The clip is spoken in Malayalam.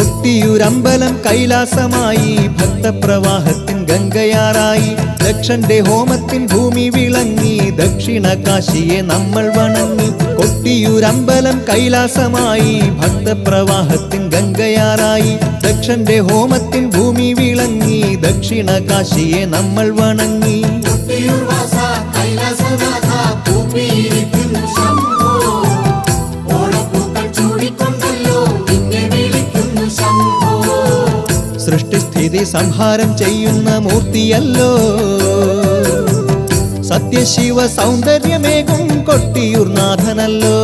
കൊട്ടിയൂരമ്പലം കൈലാസമായി, ഭക്തപ്രവാഹത്തിൻ ഗംഗയാറായി. ദക്ഷന്റെ ഹോമത്തിൻ ഭൂമി വിളങ്ങി, ദക്ഷിണ കാശിയെ നമ്മൾ വണങ്ങി. കൊട്ടിയൂരമ്പലം കൈലാസമായി, ഭക്തപ്രവാഹത്തിൻ ഗംഗയാറായി. ദക്ഷന്റെ ഹോമത്തിൻ ഭൂമി വിളങ്ങി, ദക്ഷിണ കാശിയെ നമ്മൾ വണങ്ങി. സൃഷ്ടിസ്ഥിതി സംഹാരം ചെയ്യുന്ന മൂർത്തിയല്ലോ, സത്യശിവ സൗന്ദര്യമേകും കൊട്ടിയൂർനാഥനല്ലോ.